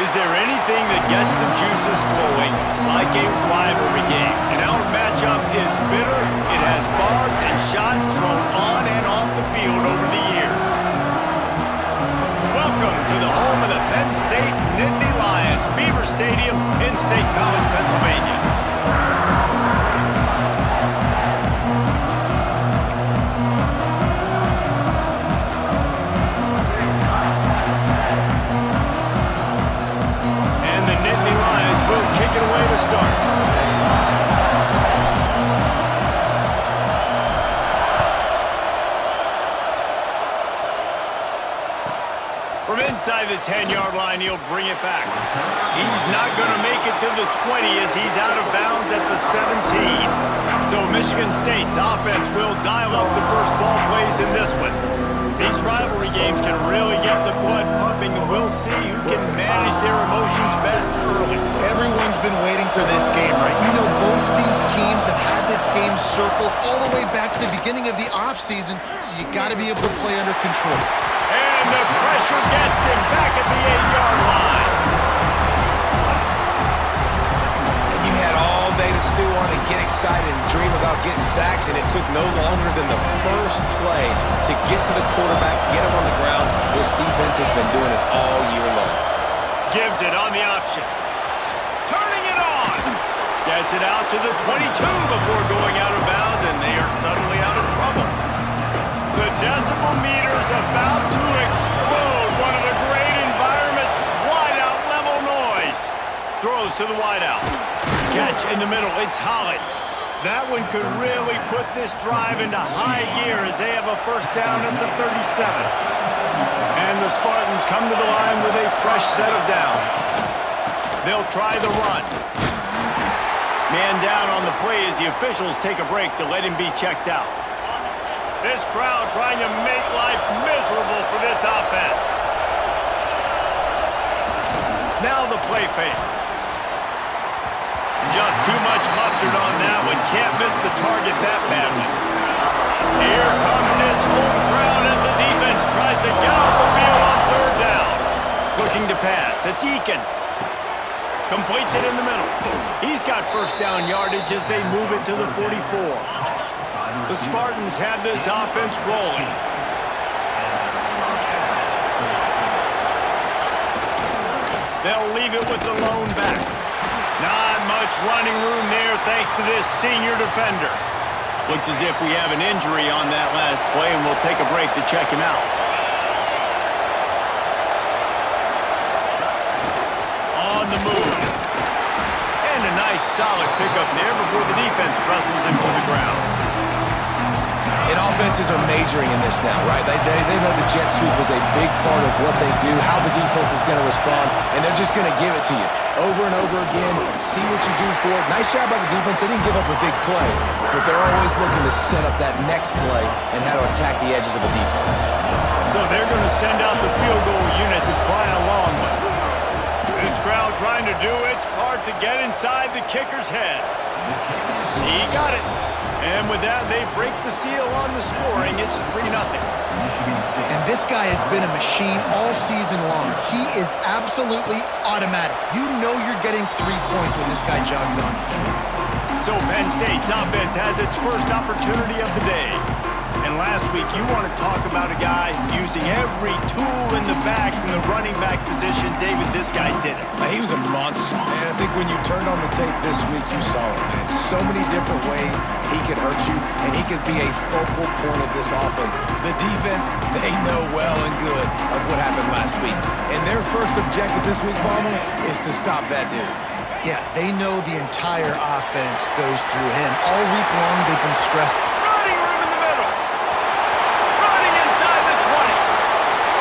Is there anything that gets the juices flowing like a rivalry game? And our matchup is bitter. It has barbs and shots thrown on and off the field over the years. Welcome to the home of the Penn State Nittany Lions, Beaver Stadium in State College, Pennsylvania. Away to start. From inside the 10-yard line, he'll bring it back. He's not going to make it to the 20 as he's out of bounds at the 17. So Michigan State's offense will dial up the first ball plays in this one. These rivalry games can really get the blood pumping, and we'll see who can manage their emotions best early. Everyone's been waiting for this game, right? You know, both of these teams have had this game circled all the way back to the beginning of the offseason, so you got to be able to play under control. And the pressure gets him back at the 8-yard line. And you had all day to stew on and get excited and dream about getting sacks, and it took no longer than the first play to get to the quarterback, get him on the ground. This defense has been doing it all year long. Gives it on the option. Turning it on. Gets it out to the 22 before going out of bounds, and they are suddenly out of trouble. The decibel meter's about to explode. One of the great environments. Wideout level noise. Throws to the wideout. Catch in the middle. It's Holly. That one could really put this drive into high gear as they have a first down at the 37. And the Spartans come to the line with a fresh set of downs. They'll try the run. Man down on the play as the officials take a break to let him be checked out. This crowd trying to make life miserable for this offense. Now the play fake. Just too much mustard on that one. Can't miss the target that badly. Here comes this home crowd as the defense tries to get off the field on third down. Looking to pass. It's Eakin. Completes it in the middle. He's got first down yardage as they move it to the 44. The Spartans have this offense rolling. They'll leave it with the lone back. Not much running room there thanks to this senior defender. Looks as if we have an injury on that last play, and we'll take a break to check him out. On the move. And a nice solid pickup there before the defense wrestles him to the ground. And offenses are majoring in this now, right? They know the jet sweep was a big part of what they do, how the defense is going to respond, and they're just going to give it to you over and over again, see what you do for it. Nice job by the defense. They didn't give up a big play, but they're always looking to set up that next play and how to attack the edges of the defense. So they're going to send out the field goal unit to try a long one. This crowd trying to do its part to get inside the kicker's head. He got it. And with that, they break the seal on the scoring. It's 3-0. And this guy has been a machine all season long. He is absolutely automatic. You know you're getting 3 points when this guy jogs on the field. So Penn State's offense has its first opportunity of the day. And last week, you want to talk about a guy using every tool in the bag from the running back position. David, this guy did it. He was a monster, man. I think when you turned on the tape this week, you saw it, man. So many different ways he could hurt you, and he could be a focal point of this offense. The defense, they know well and good of what happened last week. And their first objective this week, Palmer, is to stop that dude. Yeah, they know the entire offense goes through him. All week long, they've been stressed. Running room in the middle. Running inside the 20.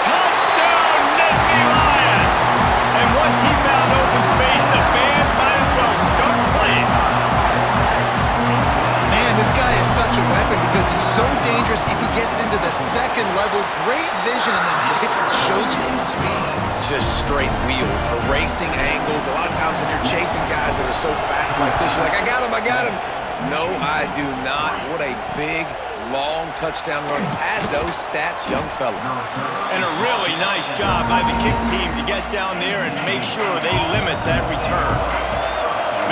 Touchdown, Nittany Lions. And once he found open space, the band might as well start playing. Man, this guy is such a weapon because he's so dangerous if he gets into the second level. Great vision, and then David shows you the speed. Just straight wheels, erasing angles. A lot of times when you're chasing guys that are so fast like this, you're like, I got him. No, I do not. What a big long touchdown run. Pad those stats, young fella. And a really nice job by the kick team to get down there and make sure they limit that return.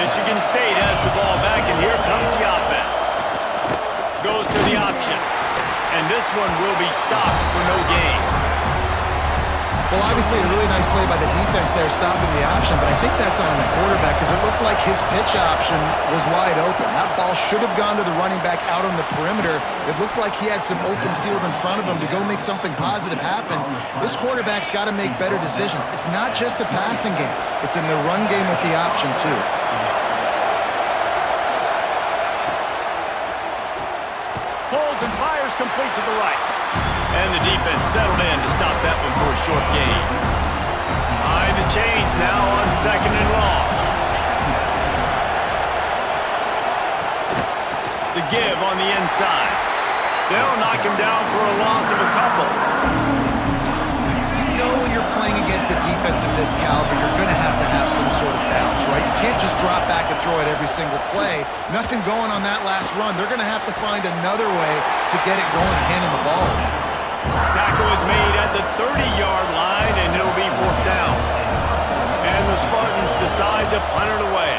Michigan State has the ball back, and here comes the offense. Goes to the option. And this one will be stopped for no gain. Well, obviously a really nice play by the defense there stopping the option, but I think that's on the quarterback because it looked like his pitch option was wide open. That ball should have gone to the running back out on the perimeter. It looked like he had some open field in front of him to go make something positive happen. This quarterback's got to make better decisions. It's not just the passing game. It's in the run game with the option, too. Holds and fires complete to the right. And the defense settled in to stop that one for a short gain. Behind the chains now on 2nd and long. The give on the inside. They'll knock him down for a loss of a couple. You know when you're playing against a defense of this caliber, you're going to have some sort of balance, right? You can't just drop back and throw it every single play. Nothing going on that last run. They're going to have to find another way to get it going and hand him the ball. Tackle is made at the 30-yard line, and it'll be 4th down. And the Spartans decide to punt it away.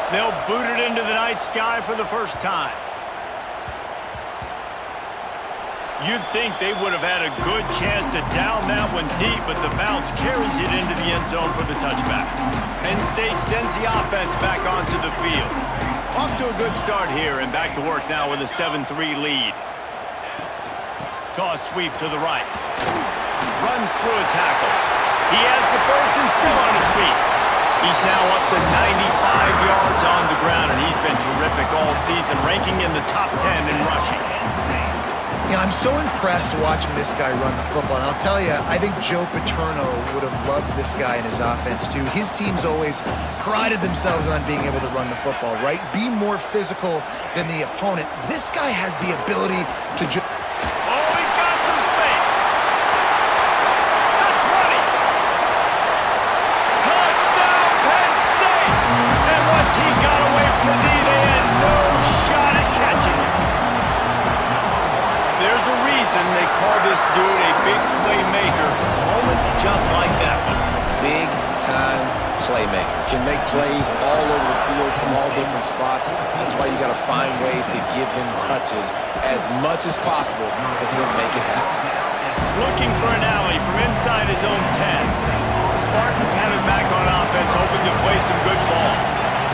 They'll boot it into the night sky for the first time. You'd think they would have had a good chance to down that one deep, but the bounce carries it into the end zone for the touchback. Penn State sends the offense back onto the field. Off to a good start here, and back to work now with a 7-3 lead. Toss sweep to the right. Runs through a tackle. He has the first and still on his feet. He's now up to 95 yards on the ground, and he's been terrific all season, ranking in the top 10 in rushing. Yeah, I'm so impressed watching this guy run the football. And I'll tell you, I think Joe Paterno would have loved this guy in his offense, too. His teams always prided themselves on being able to run the football, right? Be more physical than the opponent. This guy has the ability to just... He got away from the knee. They had no shot at catching him. There's a reason they call this dude a big playmaker. Moments just like that one. Big-time playmaker. Can make plays all over the field from all different spots. That's why you got to find ways to give him touches as much as possible because he'll make it happen. Looking for an alley from inside his own 10. The Spartans have it back on offense, hoping to play some good ball.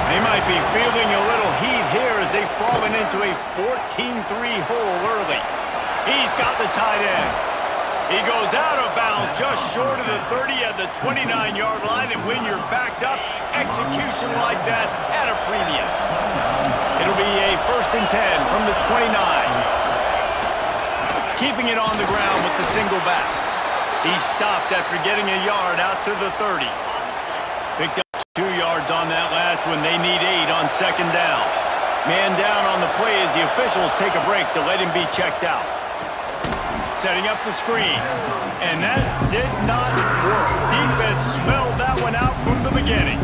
They might be feeling a little heat here as they've fallen into a 14-3 hole early. He's got the tight end. He goes out of bounds just short of the 30 at the 29-yard line, and when you're backed up, execution like that at a premium. It'll be a 1st and 10 from the 29. Keeping it on the ground with the single back. He stopped after getting a yard out to the 30. Picked up 2 yards on that last one. They need 8 on 2nd down. Man down on the play as the officials take a break to let him be checked out. Setting up the screen. And that did not work. Defense smelled that one out from the beginning.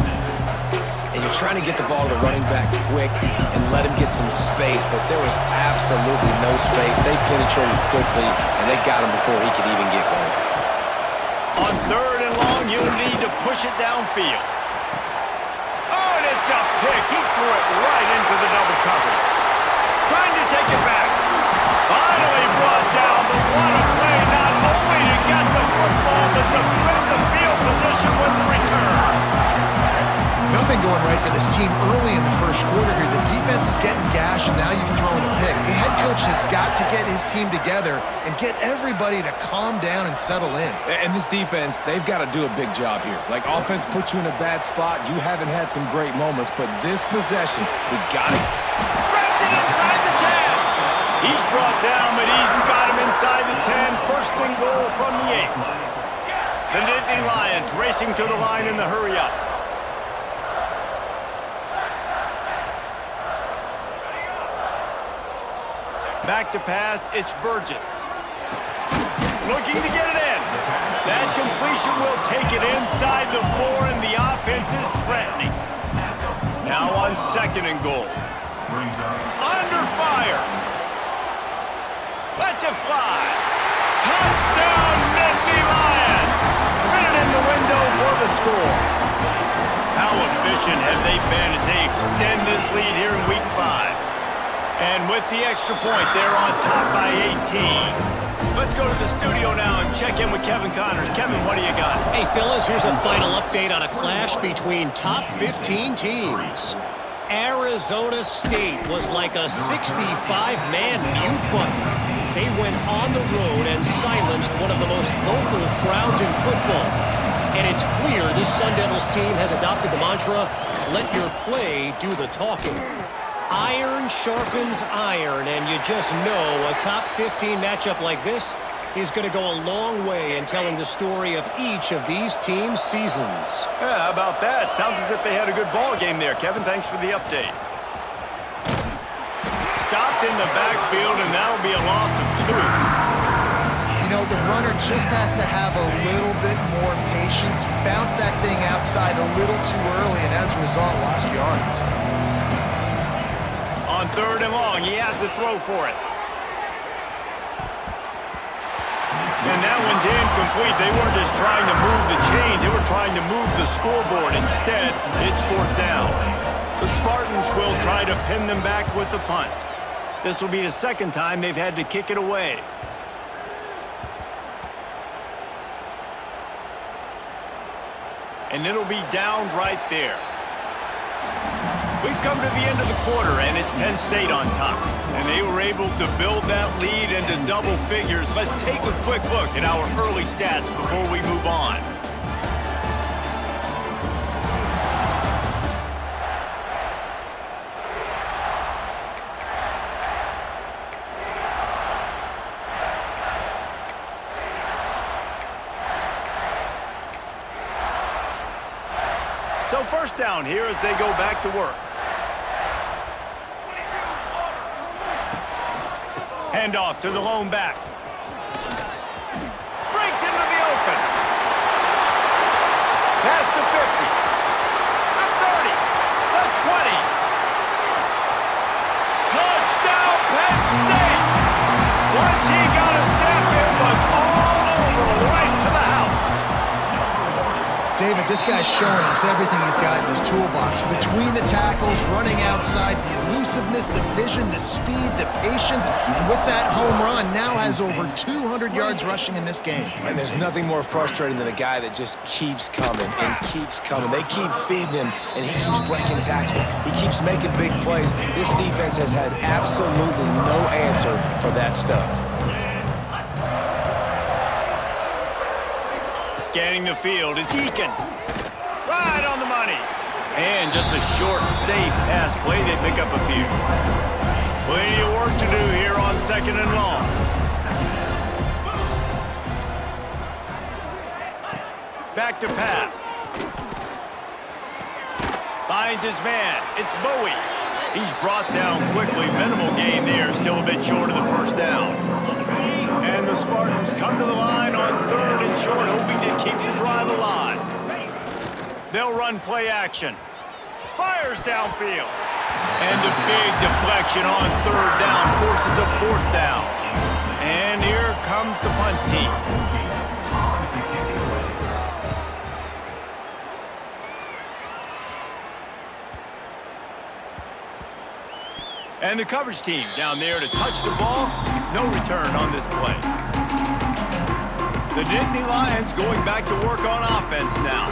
And you're trying to get the ball to the running back quick and let him get some space, but there was absolutely no space. They penetrated quickly, and they got him before he could even get going. On 3rd and long, you'll need to push it downfield. Oh, and it's a pick. He threw it right into the double coverage. Trying to take it back. Finally brought down, but what a play. Not only to get the football, but to flip the field position with the return. Nothing going right for this team early in the first quarter here. The defense is getting gashed, and now you've thrown a pick. The head coach has got to get his team together and get everybody to calm down and settle in. And this defense, they've got to do a big job here. Like, offense puts you in a bad spot. You haven't had some great moments, but this possession, we got it. Wrapped it inside the 10. He's brought down, but he's got him inside the 10. 1st and goal from the 8. The Nittany Lions racing to the line in the hurry-up. Back to pass, it's Burgess. Looking to get it in. That completion will take it inside the 4, and the offense is threatening. Now on 2nd and goal. Under fire. Lets it fly. Touchdown, Nittany Lions. Fit it in the window for the score. How efficient have they been as they extend this lead here in Week 5? And with the extra point, they're on top by 18. Let's go to the studio now and check in with Kevin Connors. Kevin, what do you got? Hey, fellas, here's a final update on a clash between top 15 teams. Arizona State was like a 65-man mute button. They went on the road and silenced one of the most vocal crowds in football. And it's clear this Sun Devils team has adopted the mantra, let your play do the talking. Iron sharpens iron, and you just know a top 15 matchup like this is going to go a long way in telling the story of each of these teams' seasons. Yeah, how about that? Sounds as if they had a good ball game there. Kevin, thanks for the update. Stopped in the backfield, and that'll be a loss of 2. You know, the runner just has to have a little bit more patience, bounce that thing outside a little too early, and as a result, lost yards. On 3rd and long, he has to throw for it. And that one's incomplete. They weren't just trying to move the chains, they were trying to move the scoreboard. Instead, it's 4th down. The Spartans will try to pin them back with the punt. This will be the 2nd time they've had to kick it away. And it'll be down right there. We've come to the end of the quarter, and it's Penn State on top. And they were able to build that lead into double figures. Let's take a quick look at our early stats before we move on. So 1st down here as they go back to work. Handoff to the lone back. Breaks into the open. Pass to 50. The 30. The 20. Touchdown, Penn State! Once he got a step, it was all over, right to the house. David, this guy's showing us everything he's got in his toolbox. Between the tackles, running outside, the elusiveness, the vision, the speed, the patience. And with that home run, now has over 200 yards rushing in this game. And there's nothing more frustrating than a guy that just keeps coming and keeps coming. They keep feeding him, and he keeps breaking tackles. He keeps making big plays. This defense has had absolutely no answer for that stud. Scanning the field, it's Eakin. Right on the money. And just a short, safe pass play. They pick up a few. Plenty of work to do here on 2nd and long. Back to pass. Finds his man. It's Bowie. He's brought down quickly. Minimal gain there. Still a bit short of the 1st down. And the Spartans come to the line on 3rd and short, hoping to keep the drive alive. They'll run play action. Fires downfield. And a big deflection on 3rd down forces a 4th down. And here comes the punt team. And the coverage team down there to touch the ball. No return on this play. The Nittany Lions going back to work on offense now.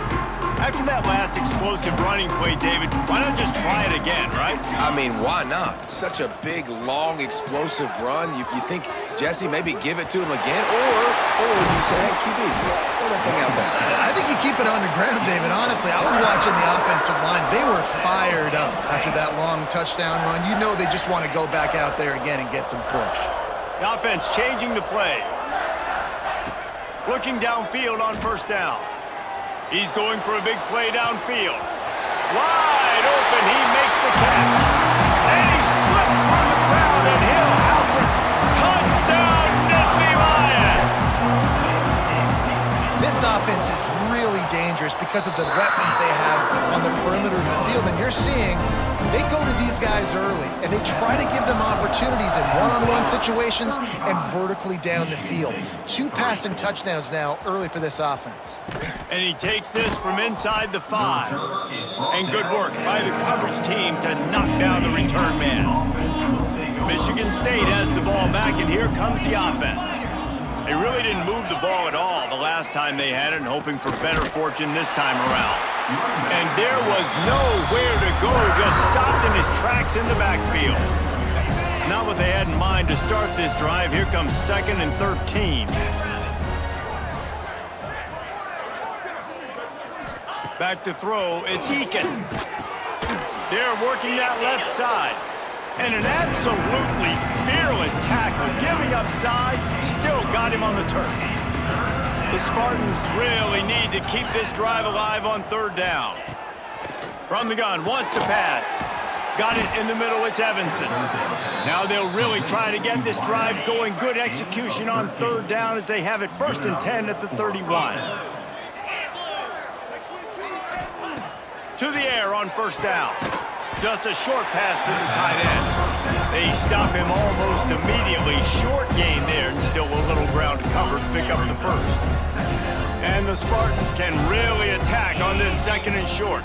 After that last explosive running play, David, why not just try it again, right? I mean, why not? Such a big, long, explosive run. You think, Jesse, maybe give it to him again? Or you say, hey, QB, throw that thing out there. I think you keep it on the ground, David. Honestly, I was watching the offensive line. They were fired up after that long touchdown run. You know they just want to go back out there again and get some push. The offense changing the play. Looking downfield on 1st down. He's going for a big play downfield. Wide open, he makes the catch. And he slipped through the crowd, and he'll house it. Touchdown, Nittany Lions! This offense is really dangerous because because of the weapons they have on the perimeter of the field. And you're seeing they go to these guys early, and they try to give them opportunities in one-on-one situations and vertically down the field. 2 passing touchdowns now early for this offense. And he takes this from inside the 5. And good work by the coverage team to knock down the return man. Michigan State has the ball back, and here comes the offense. They really didn't move the ball at all the last time they had it, and hoping for better fortune this time around. And there was nowhere to go, just stopped in his tracks in the backfield. Not what they had in mind to start this drive. Here comes 2nd and 13. Back to throw, it's Eakin. They're working that left side. And an absolutely fearless tackle, giving up size, still got him on the turf. The Spartans really need to keep this drive alive on 3rd down. From the gun, wants to pass. Got it in the middle, it's Evanson. Now they'll really try to get this drive going. Good execution on 3rd down as they have it 1st and 10 at the 31. To the air on 1st down. Just a short pass to the tight end. They stop him almost immediately. Short gain there, and still a little ground to cover to pick up the 1st. And the Spartans can really attack on this 2nd and short.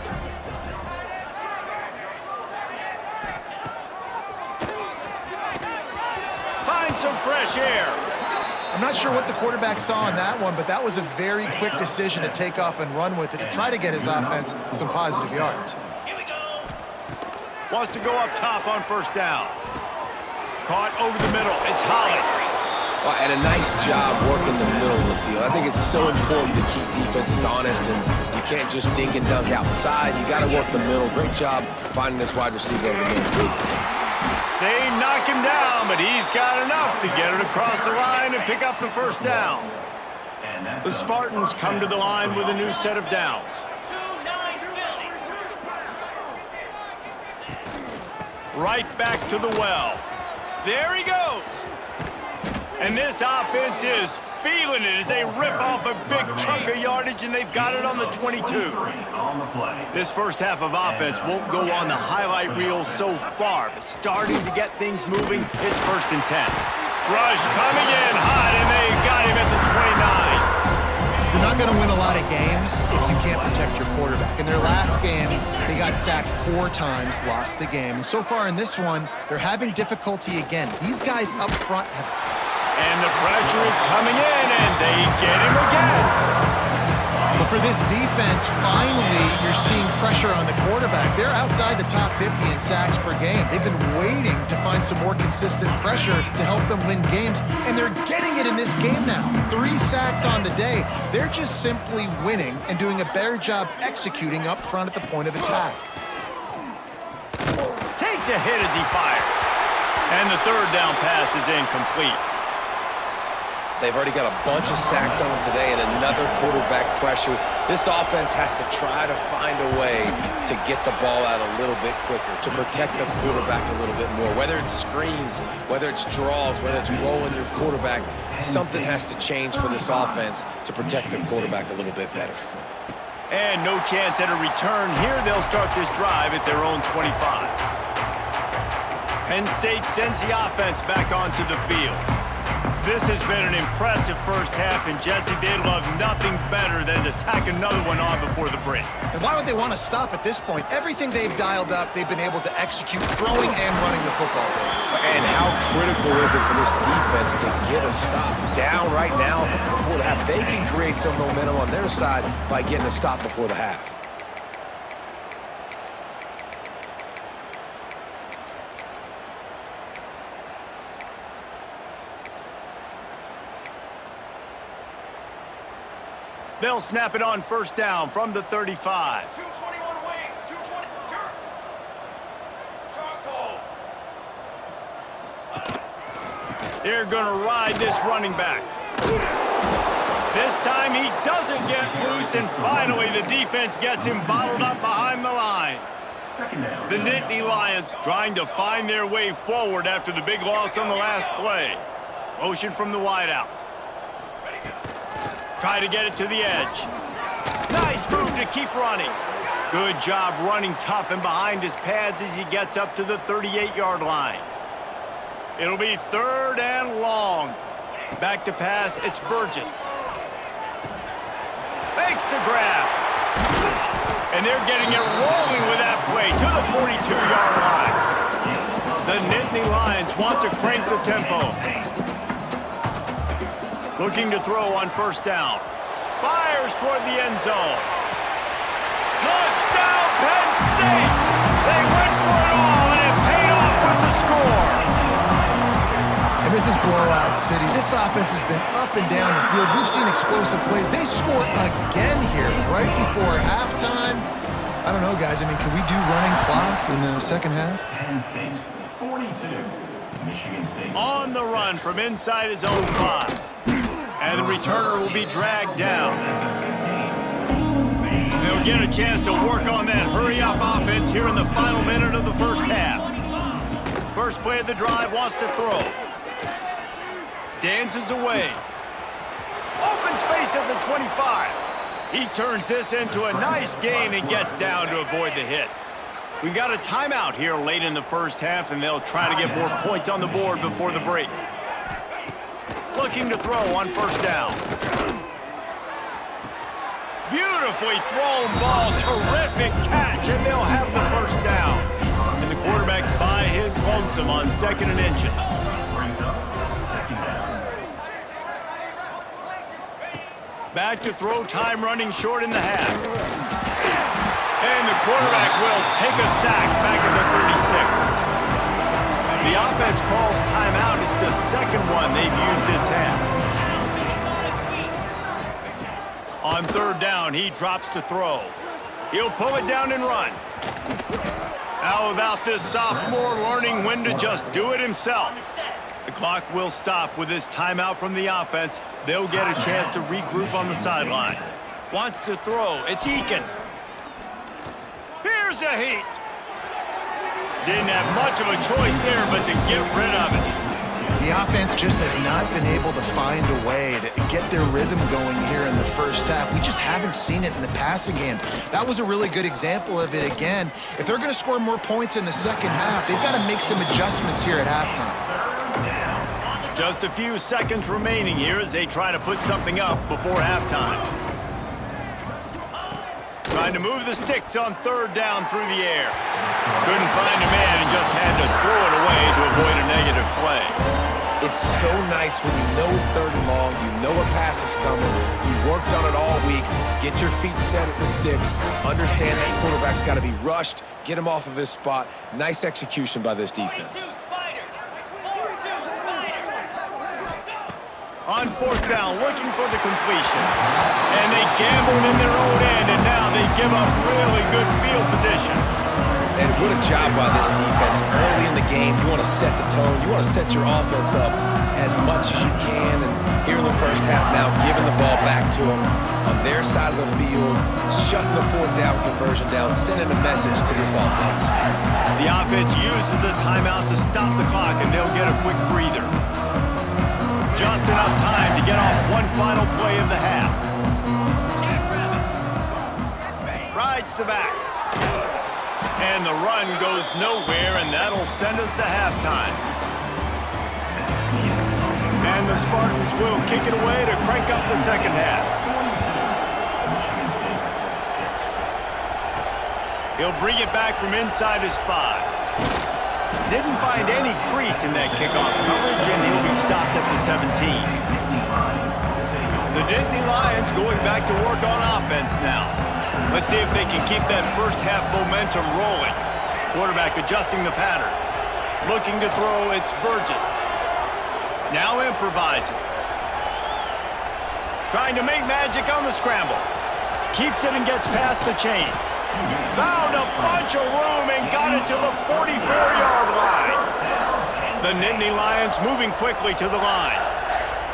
Find some fresh air. I'm not sure what the quarterback saw on that one, but that was a very quick decision to take off and run with it to try to get his offense some positive yards. Wants to go up top on 1st down. Caught over the middle. It's Holly. Well, and a nice job working the middle of the field. I think it's so important to keep defenses honest, and you can't just dink and dunk outside. You got to work the middle. Great job finding this wide receiver over the middle. They knock him down, but he's got enough to get it across the line and pick up the 1st down. The Spartans come to the line with a new set of downs. Right back to the well. There he goes. And this offense is feeling it as they rip off a big chunk of yardage, and they've got it on the 22. This first half of offense won't go on the highlight reel so far, but starting to get things moving, it's 1st and 10. Rush coming in hot, and they got him at the 29. You're not going to win a lot of games if you can't protect your quarterback. In their last game, they got sacked 4 times, lost the game. And so far in this one, they're having difficulty again. These guys up front have... And the pressure is coming in, and they get him again. But for this defense, finally, you're seeing pressure on the quarterback. They're outside the top 50 in sacks per game. They've been waiting to find some more consistent pressure to help them win games, and they're getting it in this game now. 3 sacks on the day. They're just simply winning and doing a better job executing up front at the point of attack. Takes a hit as he fires. And the 3rd down pass is incomplete. They've already got a bunch of sacks on them today and another quarterback pressure. This offense has to try to find a way to get the ball out a little bit quicker, to protect the quarterback a little bit more. Whether it's screens, whether it's draws, whether it's rolling your quarterback, something has to change for this offense to protect the quarterback a little bit better. And no chance at a return here. They'll start this drive at their own 25. Penn State sends the offense back onto the field. This has been an impressive first half, and Jesse, they'd love nothing better than to tack another one on before the break. And why would they want to stop at this point? Everything they've dialed up, they've been able to execute throwing and running the football game. And how critical is it for this defense to get a stop down right now before the half? They can create some momentum on their side by getting a stop before the half. They'll snap it on 1st down from the 35. 221 wing, 220, turn. Charcoal. They're going to ride this running back. This time he doesn't get loose, and finally the defense gets him bottled up behind the line. The Nittany Lions trying to find their way forward after the big loss on the last play. Motion from the wideout. Try to get it to the edge. Nice move to keep running. Good job running tough and behind his pads as he gets up to the 38-yard line. It'll be 3rd and long. Back to pass, it's Burgess. Makes the grab. And they're getting it rolling with that play to the 42-yard line. The Nittany Lions want to crank the tempo. Looking to throw on 1st down. Fires toward the end zone. Touchdown, Penn State! They went for it all, and it paid off with the score. And this is blowout city. This offense has been up and down the field. We've seen explosive plays. They score again here right before halftime. I don't know, guys. I mean, can we do running clock in the second half? Penn State 42, Michigan State. On the run from inside his own 5. And the returner will be dragged down. They'll get a chance to work on that hurry-up offense here in the final minute of the first half. First play of the drive wants to throw. Dances away. Open space at the 25. He turns this into a nice gain and gets down to avoid the hit. We got a timeout here late in the first half, and they'll try to get more points on the board before the break. Looking to throw on 1st down. Beautifully thrown ball. Terrific catch, and they'll have the 1st down. And the quarterback's by his lonesome on 2nd and inches. Back to throw, time running short in the half. And the quarterback will take a sack back at the 36. The offense calls timeout. It's the 2nd one they've used this half. On 3rd down, he drops to throw. He'll pull it down and run. How about this sophomore learning when to just do it himself? The clock will stop with this timeout from the offense. They'll get a chance to regroup on the sideline. Wants to throw. It's Eakin. Here's a heat. Didn't have much of a choice there, but to get rid of it. The offense just has not been able to find a way to get their rhythm going here in the first half. We just haven't seen it in the passing game. That was a really good example of it again. If they're going to score more points in the second half, they've got to make some adjustments here at halftime. Just a few seconds remaining here as they try to put something up before halftime. Trying to move the sticks on 3rd down through the air. Couldn't find a man and just had to throw it away to avoid a negative play. It's so nice when you know it's 3rd and long, you know a pass is coming, you worked on it all week, get your feet set at the sticks, understand that quarterback's got to be rushed, get him off of his spot. Nice execution by this defense. On 4th down, looking for the completion. And they gambled in their own end, and now they give up really good field position. And what a job by this defense. Early in the game, you want to set the tone. You want to set your offense up as much as you can. And here in the first half now, giving the ball back to them on their side of the field, shutting the 4th down conversion down, sending a message to this offense. The offense uses a timeout to stop the clock, and they'll get a quick breather. Just enough time to get off one final play of the half. Rides the back. And the run goes nowhere, and that'll send us to halftime. And the Spartans will kick it away to crank up the second half. He'll bring it back from inside his 5. Didn't find any crease in that kickoff coverage, and he'll be stopped at the 17. The Nittany Lions going back to work on offense now. Let's see if they can keep that first half momentum rolling. Quarterback adjusting the pattern. Looking to throw, it's Burgess. Now improvising. Trying to make magic on the scramble. Keeps it and gets past the chains. Found a bunch of room and got it to the 44-yard line. The Nittany Lions moving quickly to the line.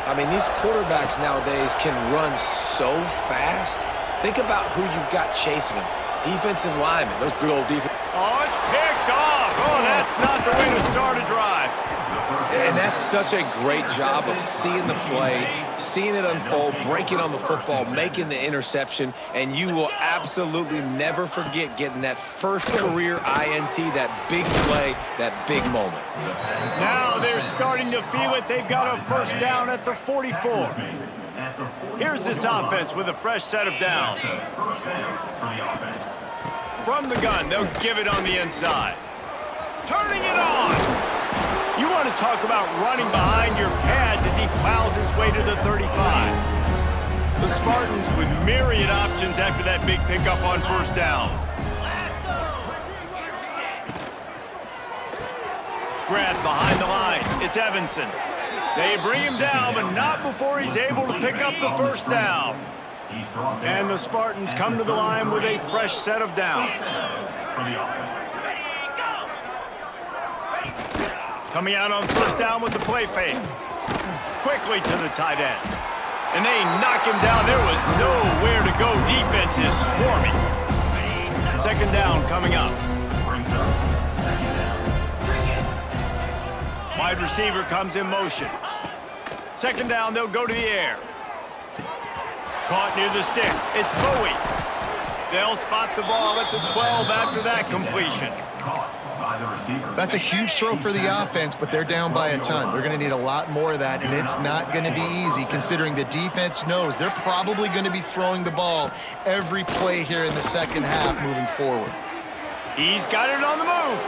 I mean, these quarterbacks nowadays can run so fast. Think about who you've got chasing them. Defensive linemen, those big old defense. Oh, it's picked off. Oh, that's not the way to start a drive. And that's such a great job of seeing the play, seeing it unfold, breaking on the football, making the interception, and you will absolutely never forget getting that first career INT, that big play, that big moment. Now they're starting to feel it. They've got a first down at the 44. Here's this offense with a fresh set of downs. From the gun, they'll give it on the inside. Turning it on! You want to talk about running behind your pads as he plows his way to the 35. The Spartans with myriad options after that big pickup on first down. Grab behind the line. It's Evanson. They bring him down, but not before he's able to pick up the first down. And the Spartans come to the line with a fresh set of downs. Coming out on first down with the play fake. Quickly to the tight end. And they knock him down. There was nowhere to go. Defense is swarming. Second down coming up. Wide receiver comes in motion. Second down, they'll go to the air. Caught near the sticks. It's Bowie. They'll spot the ball at the 12 after that completion. That's a huge throw for the offense, but they're down by a ton. They're going to need a lot more of that, and it's not going to be easy considering the defense knows they're probably going to be throwing the ball every play here in the second half moving forward. He's got it on the move.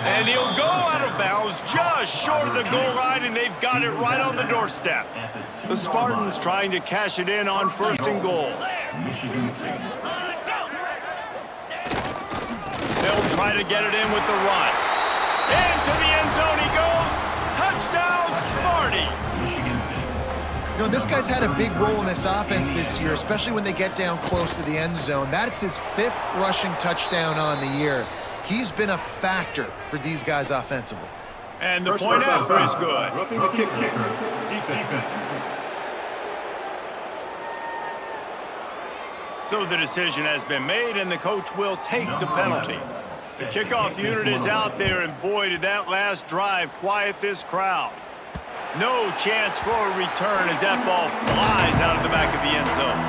And he'll go out of bounds just short of the goal line, and they've got it right on the doorstep. The Spartans trying to cash it in on first and goal. They'll try to get it in with the run. Into the end zone he goes. Touchdown, Sparty. You know, this guy's had a big role in this offense this year, especially when they get down close to the end zone. That's his 5th rushing touchdown on the year. He's been a factor for these guys offensively. And the point after is good. Roughing the kicker. Defense. So the decision has been made, and the coach will take the penalty. The kickoff unit is out there, and boy, did that last drive quiet this crowd. No chance for a return as that ball flies out of the back of the end zone.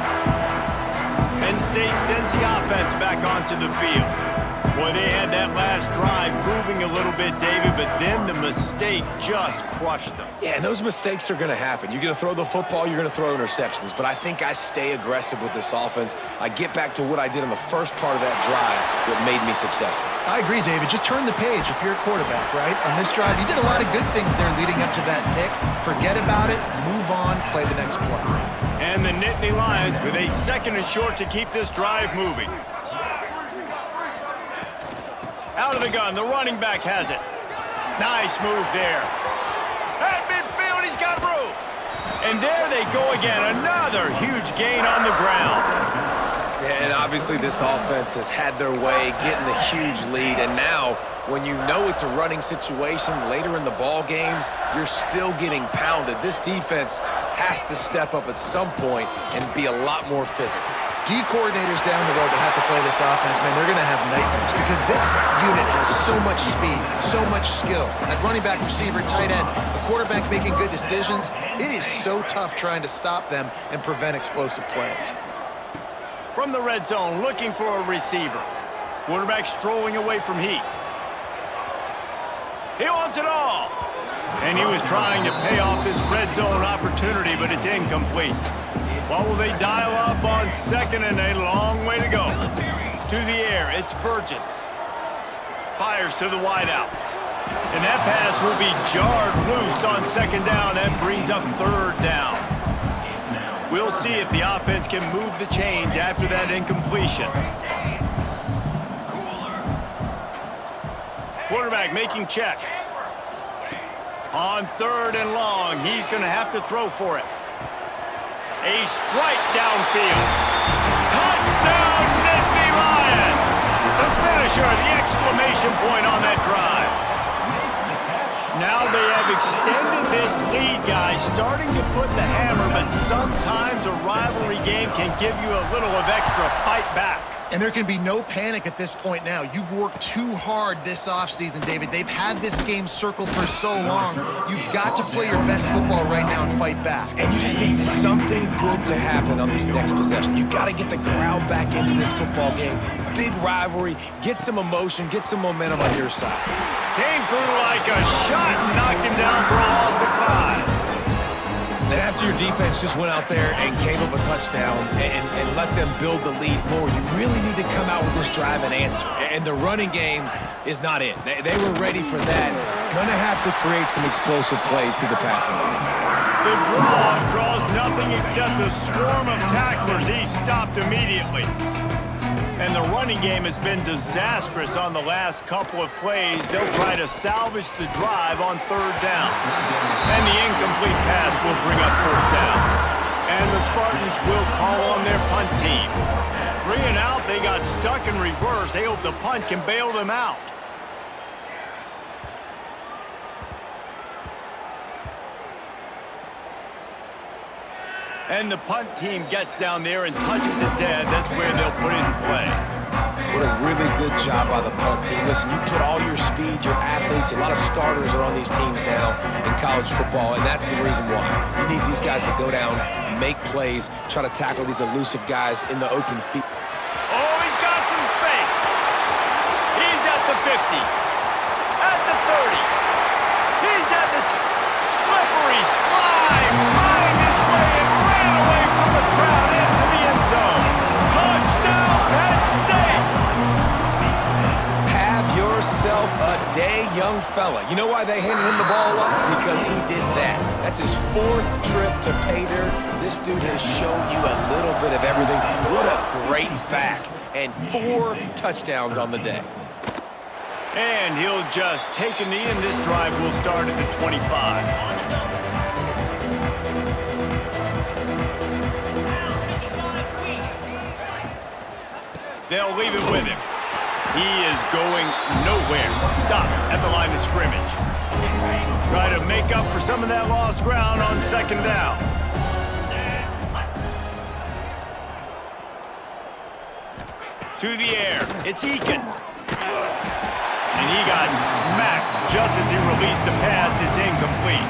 Penn State sends the offense back onto the field. Boy, they had that last drive moving a little bit, David, but then the mistake just crushed them. Yeah, and those mistakes are going to happen. You're going to throw the football, you're going to throw interceptions, but I think I stay aggressive with this offense. I get back to what I did in the first part of that drive that made me successful. I agree, David. Just turn the page if you're a quarterback, right? On this drive, you did a lot of good things there leading up to that pick. Forget about it, move on, play the next play. And the Nittany Lions with a second and short to keep this drive moving. Out of the gun, the running back has it. Nice move there. At midfield, he's got room. And there they go again, another huge gain on the ground. Yeah, and obviously this offense has had their way, getting the huge lead, and now when you know it's a running situation later in the ball games, you're still getting pounded. This defense has to step up at some point and be a lot more physical. D coordinators down the road that have to play this offense, man, they're going to have nightmares because this unit has so much speed, so much skill. At running back, receiver, tight end, the quarterback making good decisions, it is so tough trying to stop them and prevent explosive plays. From the red zone, looking for a receiver. Quarterback strolling away from heat. He wants it all. And he was trying to pay off this red zone opportunity, but it's incomplete. What will they dial up on second and a long way to go? To the air, it's Burgess. Fires to the wideout. And that pass will be jarred loose on second down. That brings up third down. We'll see if the offense can move the chains after that incompletion. Quarterback making checks. On third and long, he's going to have to throw for it. A strike downfield. Touchdown, Nittany Lions! The finisher, the exclamation point on that drive. Now they have extended this lead, guys, starting to put the hammer, but sometimes a rivalry game can give you a little of extra fight back. And there can be no panic at this point now. You've worked too hard this offseason, David. They've had this game circled for so long. You've got to play your best football right now and fight back. And you just need something good to happen on this next possession. You got to get the crowd back into this football game. Big rivalry. Get some emotion. Get some momentum on your side. Came through like a shot and knocked him down for a loss of 5. And after your defense just went out there and gave up a touchdown and let them build the lead more, you really need to come out with this drive and answer. And the running game is not it. They were ready for that. Gonna have to create some explosive plays through the passing game. The draw draws nothing except a swarm of tacklers. He stopped immediately. And the running game has been disastrous on the last couple of plays. They'll try to salvage the drive on 3rd down. And the incomplete pass will bring up 4th down. And the Spartans will call on their punt team. 3 and out, they got stuck in reverse. They hope the punt can bail them out. And the punt team gets down there and touches it dead. That's where they'll put it in play. What a really good job by the punt team. Listen, you put all your speed, your athletes, a lot of starters are on these teams now in college football, and that's the reason why. You need these guys to go down, make plays, try to tackle these elusive guys in the open field. Oh, he's got some space. He's at the 50. At the 30. He's at the slippery slide. Finding his way and ran away from the crowd into the end zone. Touchdown, Penn State. Have yourself a day, young fella. You know why they handed him the ball a lot? Because he did that. That's his 4th trip to pay dirt. This dude has shown you a little bit of everything. What a great back. And 4 touchdowns on the day. And he'll just take a knee, and this drive will start at the 25. They'll leave it with him. He is going nowhere. Stop at the line of scrimmage. Try to make up for some of that lost ground on 2nd down. To the air. It's Eakin. And he got smacked just as he released the pass. It's incomplete.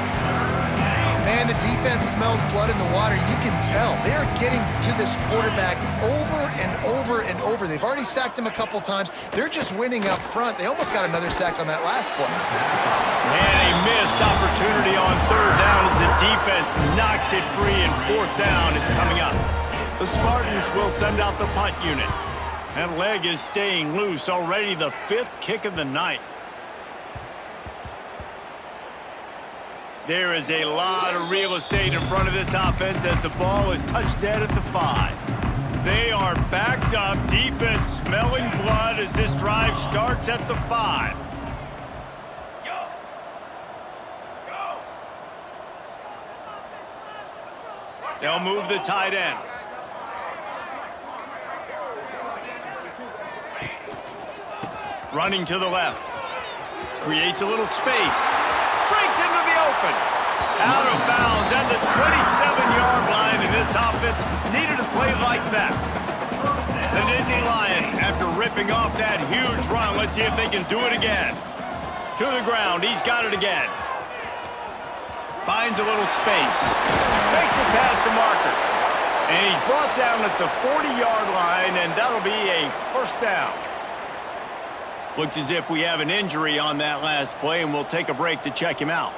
Man, the defense smells blood in the water. You can tell. They're getting to this quarterback over and over and over. They've already sacked him a couple times. They're just winning up front. They almost got another sack on that last play. And a missed opportunity on 3rd down as the defense knocks it free, and 4th down is coming up. The Spartans will send out the punt unit. That leg is staying loose. Already the 5th kick of the night. There is a lot of real estate in front of this offense as the ball is touched dead at the 5. They are backed up. Defense smelling blood as this drive starts at the 5. They'll move the tight end. Running to the left. Creates a little space. Breaks into the open. Out of bounds at the 27-yard line, and this offense needed a play like that. The Nittany Lions, after ripping off that huge run, let's see if they can do it again. To the ground, he's got it again. Finds a little space. Makes it past the marker. And he's brought down at the 40-yard line, and that'll be a 1st down. Looks as if we have an injury on that last play, and we'll take a break to check him out.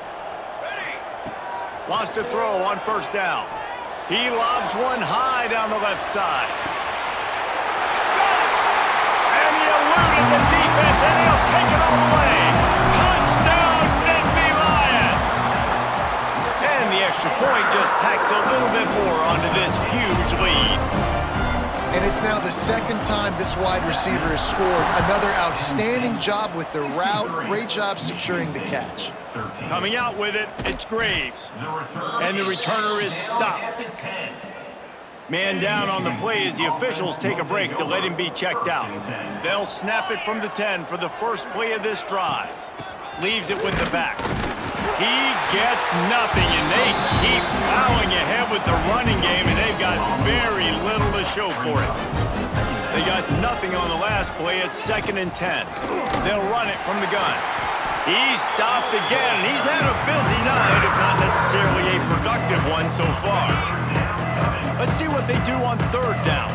Lost a throw on 1st down. He lobs one high down the left side. And he eluded the defense, and he'll take it all the way. Touchdown, Nittany Lions! And the extra point just tacks a little bit more onto this huge lead. And it's now the 2nd time this wide receiver has scored. Another outstanding job with the route. Great job securing the catch. Coming out with it, it's Graves. And the returner is stopped. Man down on the play as the officials take a break to let him be checked out. They'll snap it from the 10 for the first play of this drive. Leaves it with the back. He gets nothing, and they keep plowing ahead with the running game, and they've got very little to show for it. They got nothing on the last play. It's 2nd and 10. They'll run it from the gun. He's stopped again, and he's had a busy night, if not necessarily a productive one so far. Let's see what they do on 3rd down.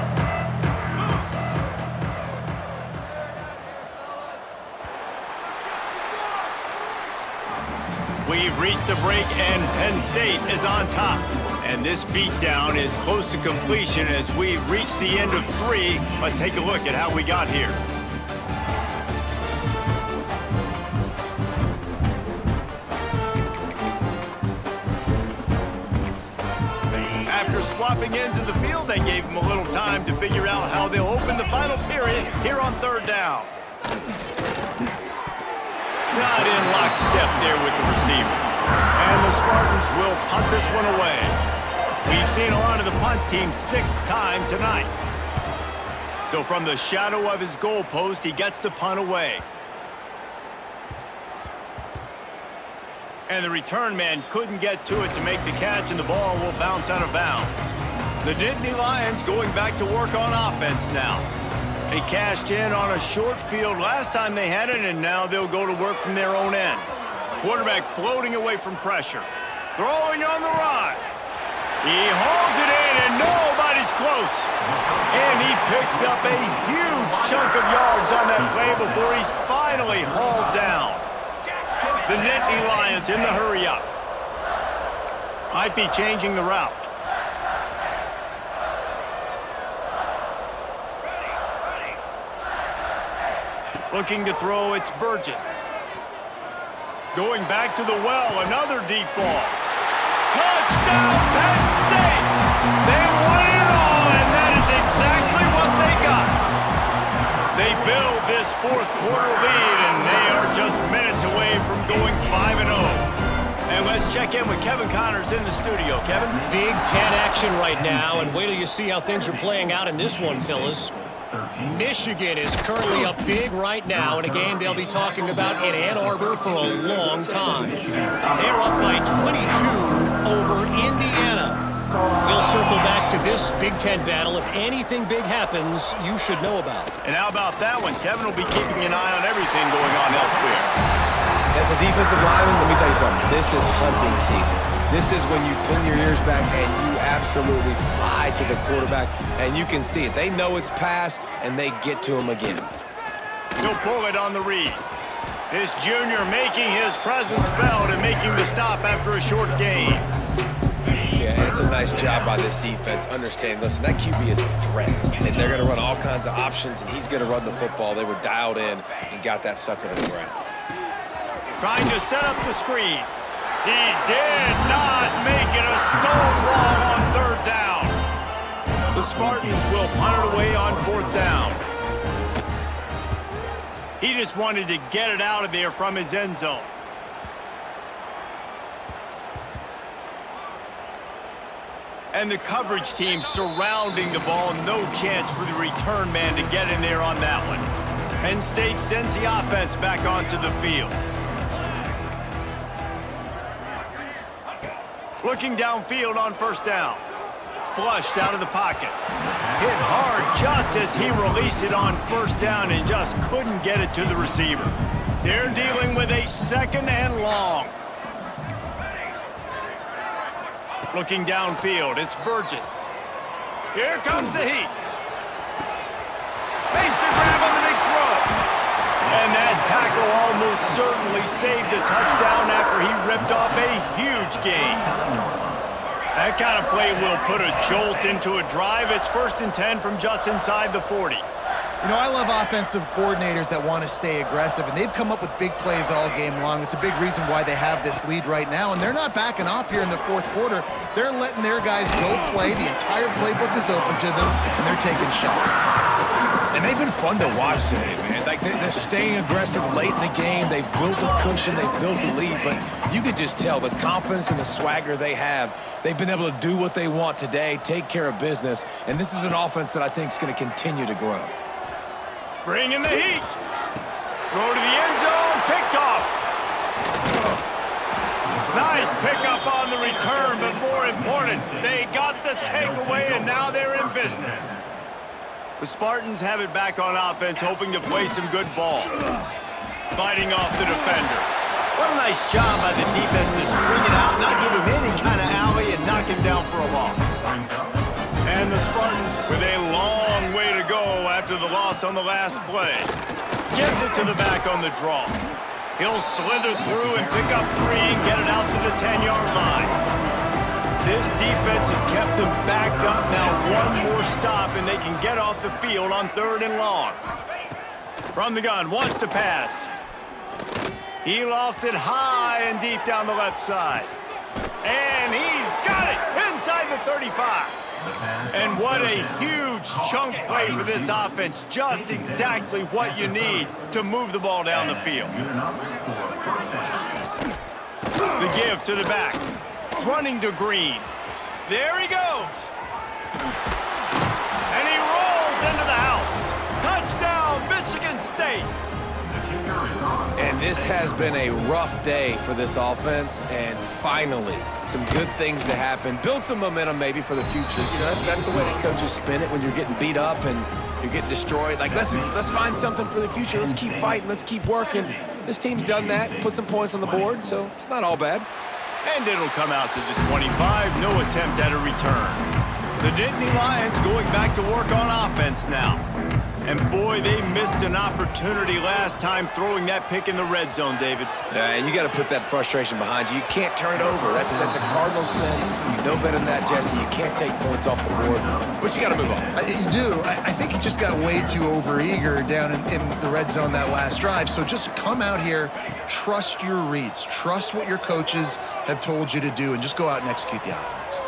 We've reached a break, and Penn State is on top. And this beatdown is close to completion as we've reached the end of 3. Let's take a look at how we got here. After swapping ends of the field, they gave them a little time to figure out how they'll open the final period here on 3rd down. Not in lockstep there with the receiver. And the Spartans will punt this one away. We've seen a lot of the punt team 6 times tonight. So from the shadow of his goalpost, he gets the punt away. And the return man couldn't get to it to make the catch, and the ball will bounce out of bounds. The Nittany Lions going back to work on offense now. They cashed in on a short field last time they had it, and now they'll go to work from their own end. Quarterback floating away from pressure. Throwing on the run. He hauls it in, and nobody's close. And he picks up a huge chunk of yards on that play before he's finally hauled down. The Nittany Lions in the hurry-up. Might be changing the route. Looking to throw, it's Burgess. Going back to the well, another deep ball. Touchdown, Penn State! They won it all, and that is exactly what they got. They build this 4th quarter lead, and they are just minutes away from going 5-0. And let's check in with Kevin Connors in the studio. Kevin? Big Ten action right now, and wait till you see how things are playing out in this one, fellas. Michigan is currently up big right now in a game they'll be talking about in Ann Arbor for a long time. They're up by 22 over Indiana. We'll circle back to this Big Ten battle. If anything big happens, you should know about. And how about that one? Kevin will be keeping an eye on everything going on elsewhere. As a defensive lineman, let me tell you something. This is hunting season. This is when you pin your ears back and you absolutely fly to the quarterback, and you can see it. They know it's pass, and they get to him again. He'll pull it on the read. This junior making his presence felt and making the stop after a short gain. Yeah, and it's a nice job by this defense. Understand, listen, that QB is a threat, and they're going to run all kinds of options, and he's going to run the football. They were dialed in and got that sucker to the ground. Trying to set up the screen. He did not make it a stone wall on 3rd down. The Spartans will punt it away on 4th down. He just wanted to get it out of there from his end zone. And the coverage team surrounding the ball. No chance for the return man to get in there on that one. Penn State sends the offense back onto the field. Looking downfield on 1st down. Flushed out of the pocket. Hit hard just as he released it on 1st down and just couldn't get it to the receiver. They're dealing with a 2nd and long. Looking downfield, it's Burgess. Here comes the heat. Makes the grab on the big throw. And that tackle almost certainly saved a touchdown after he ripped off a huge gain. That kind of play will put a jolt into a drive. It's 1st and 10 from just inside the 40. You know, I love offensive coordinators that want to stay aggressive, and they've come up with big plays all game long. It's a big reason why they have this lead right now, and they're not backing off here in the 4th quarter. They're letting their guys go play. The entire playbook is open to them, and they're taking shots. And they've been fun to watch today, man. Like, they're staying aggressive late in the game. They've built a cushion. They've built a lead. But you could just tell the confidence and the swagger they have. They've been able to do what they want today, take care of business. And this is an offense that I think is going to continue to grow. Bringing the heat. Throw to the end zone. Picked off. Nice pickup on the return, but more important, they got the takeaway, and now they're in business. The Spartans have it back on offense, hoping to play some good ball. Fighting off the defender. What a nice job by the defense to string it out, not give him any kind of alley, and knock him down for a loss. And the Spartans, with a long way to go after the loss on the last play, gives it to the back on the draw. He'll slither through and pick up 3 and get it out to the 10-yard line. This defense has kept them backed up. Now one more stop, and they can get off the field on 3rd and long. From the gun, wants to pass. He lofts it high and deep down the left side. And he's got it inside the 35. And what a huge chunk play for this offense. Just exactly what you need to move the ball down the field. The give to the back. Running to Green. There he goes. And he rolls into the house. Touchdown, Michigan State. And this has been a rough day for this offense, and finally, some good things to happen. Build some momentum maybe for the future. You know, that's the way that coaches spin it when you're getting beat up and you're getting destroyed. Like, let's find something for the future. Let's keep fighting. Let's keep working. This team's done that, put some points on the board, so it's not all bad. And it'll come out to the 25. No attempt at a return. The Nittany Lions going back to work on offense now. And boy, they missed an opportunity last time throwing that pick in the red zone, David. Yeah, and you got to put that frustration behind you. You can't turn it over. That's a cardinal sin. You know better than that, Jesse. You can't take points off the board, but you got to move on. You do. I think he just got way too overeager down in the red zone that last drive. So just come out here, trust your reads, trust what your coaches have told you to do, and just go out and execute the offense.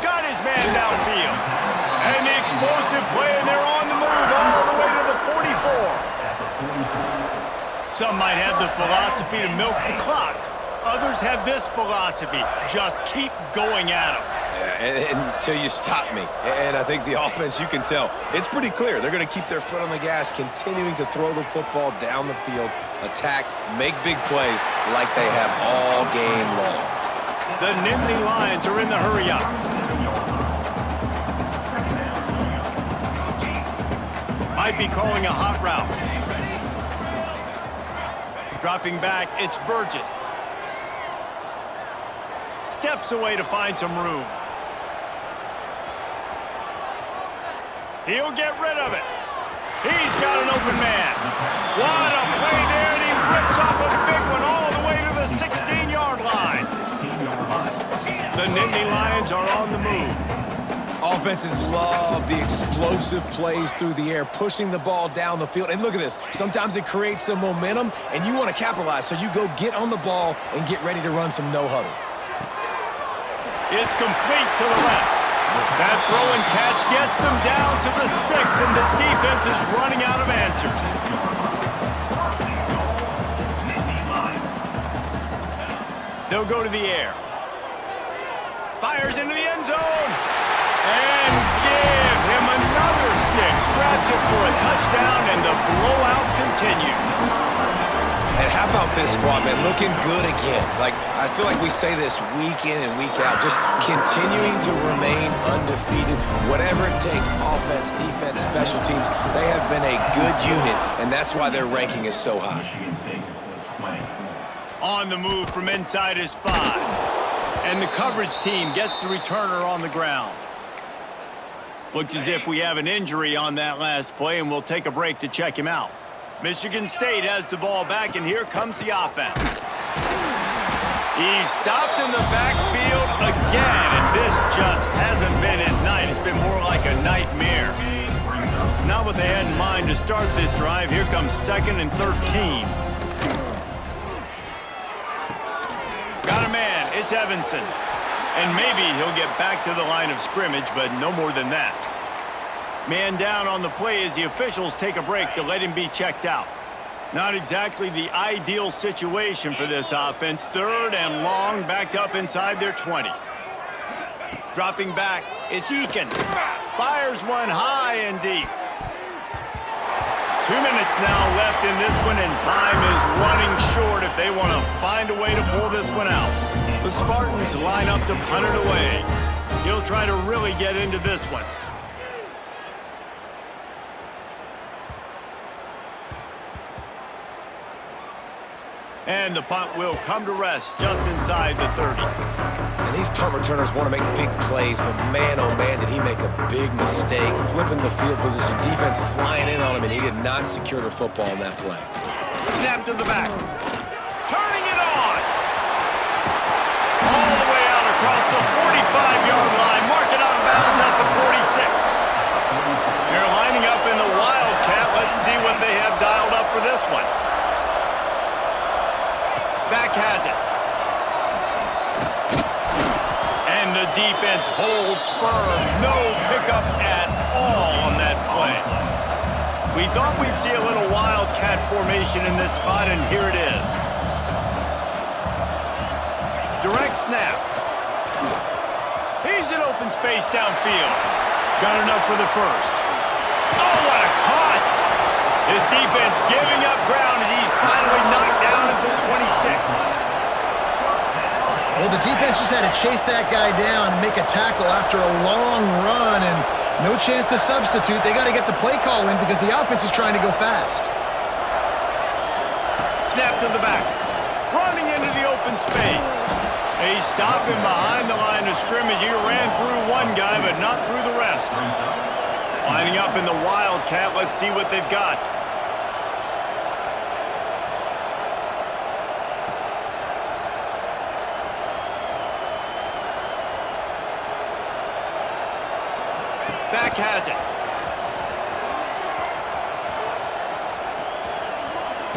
Got his man downfield. And the explosive play, and they're on the move all the way to the 44. Some might have the philosophy to milk the clock. Others have this philosophy. Just keep going at them. Yeah, until you stop me. And I think the offense, you can tell, it's pretty clear. They're going to keep their foot on the gas, continuing to throw the football down the field, attack, make big plays like they have all game long. The Nittany Lions are in the hurry-up. Might be calling a hot route. Dropping back, it's Burgess. Steps away to find some room. He'll get rid of it. He's got an open man. What a play there, and he rips off a big one all the way to the 16-yard line. The Nittany Lions are on the move. Offenses love the explosive plays through the air, pushing the ball down the field. And look at this. Sometimes it creates some momentum, and you want to capitalize. So you go get on the ball and get ready to run some no-huddle. It's complete to the left. That throw and catch gets them down to the 6, and the defense is running out of answers. They'll go to the air. Fires into the end zone. And give him another 6. Grabs it for a touchdown, and the blowout continues. And how about this squad, man? Looking good again. Like, I feel like we say this week in and week out, just continuing to remain undefeated. Whatever it takes, offense, defense, special teams, they have been a good unit, and that's why their ranking is so high. On the move from inside is 5. And the coverage team gets the returner on the ground. Looks as if we have an injury on that last play, and we'll take a break to check him out. Michigan State has the ball back, and here comes the offense. He's stopped in the backfield again, and this just hasn't been his night. It's been more like a nightmare. Not what they had in mind to start this drive. Here comes 2nd and 13. Got a man. It's Evanson. And maybe he'll get back to the line of scrimmage, but no more than that. Man down on the play as the officials take a break to let him be checked out. Not exactly the ideal situation for this offense. 3rd and long, backed up inside their 20. Dropping back, it's Eakin. Fires one high and deep. 2 minutes now left in this one, and time is running short if they want to find a way to pull this one out. The Spartans line up to punt it away. He'll try to really get into this one. And the punt will come to rest just inside the 30. And these punt returners want to make big plays, but man, oh man, did he make a big mistake. Flipping the field position, defense flying in on him, and he did not secure the football in that play. Snap to the back. Turning it on. All the way out across the 45-yard line. Mark it out of bounds at the 46. They're lining up in the Wildcat. Let's see what they have dialed up for this one. Back has it. And the defense holds firm. No pickup at all on that play. We thought we'd see a little Wildcat formation in this spot, and here it is. Direct snap. He's in open space downfield. Got enough for the first. Oh, what a caught! His defense giving up ground as he's finally knocked down at the 26. Well, the defense just had to chase that guy down and make a tackle after a long run, and no chance to substitute. They got to get the play call in because the offense is trying to go fast. Snap to the back. Running into the open space. He's stopping behind the line of scrimmage. He ran through one guy, but not through the rest. Lining up in the Wildcat. Let's see what they've got. Back has it.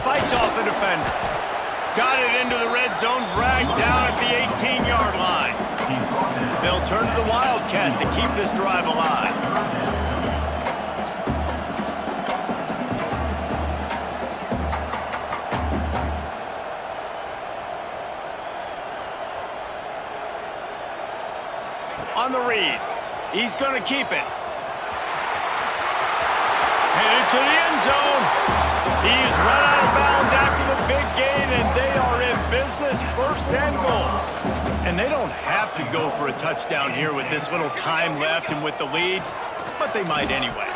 Fights off a defender. Got it into the red zone, dragged down at the 18-yard line. They'll turn to the Wildcat to keep this drive alive. On the read. He's going to keep it. Headed to the end zone. He's run out of bounds after the big gain, and they are in business, first and goal. And they don't have to go for a touchdown here with this little time left and with the lead, but they might anyway.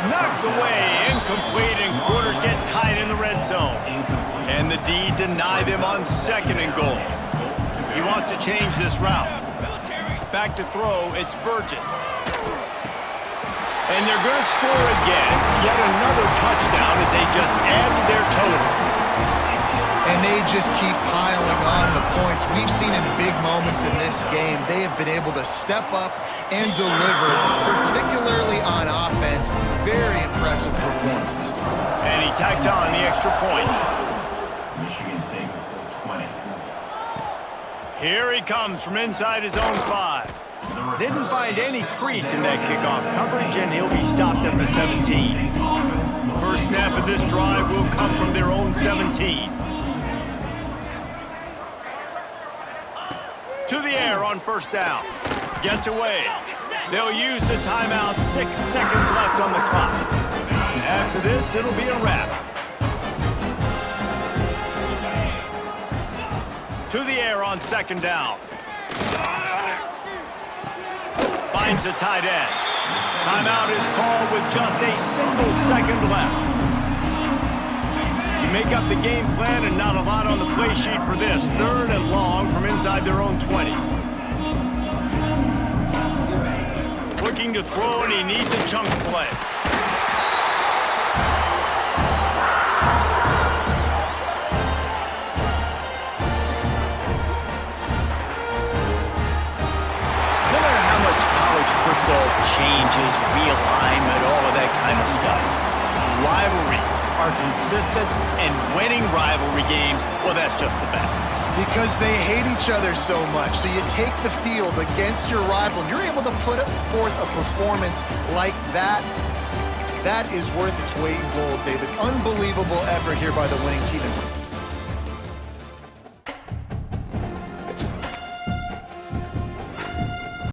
Knocked away, incomplete, and quarters get tight in the red zone. Can the D deny them on second and goal? He wants to change this route. Back to throw, it's Burgess. And they're going to score again. Yet another touchdown as they just add to their total. And they just keep piling on the points. We've seen in big moments in this game, they have been able to step up and deliver, particularly on offense. Very impressive performance. And he tacked on the extra point. Michigan State 20. Here he comes from inside his own 5. Didn't find any crease in that kickoff coverage, and he'll be stopped at the 17. First snap of this drive will come from their own 17. To the air on first down. Gets away. They'll use the timeout. 6 seconds left on the clock. After this, it'll be a wrap. To the air on second down. Finds the tight end. Timeout is called with just a single second left. You make up the game plan and not a lot on the play sheet for this. 3rd and long from inside their own 20. Looking to throw, and he needs a chunk play. Football changes, realignment, all of that kind of stuff. Rivalries are consistent, and winning rivalry games, well, that's just the best. Because they hate each other so much. So you take the field against your rival, and you're able to put forth a performance like that. That is worth its weight in gold, David. Unbelievable effort here by the winning team.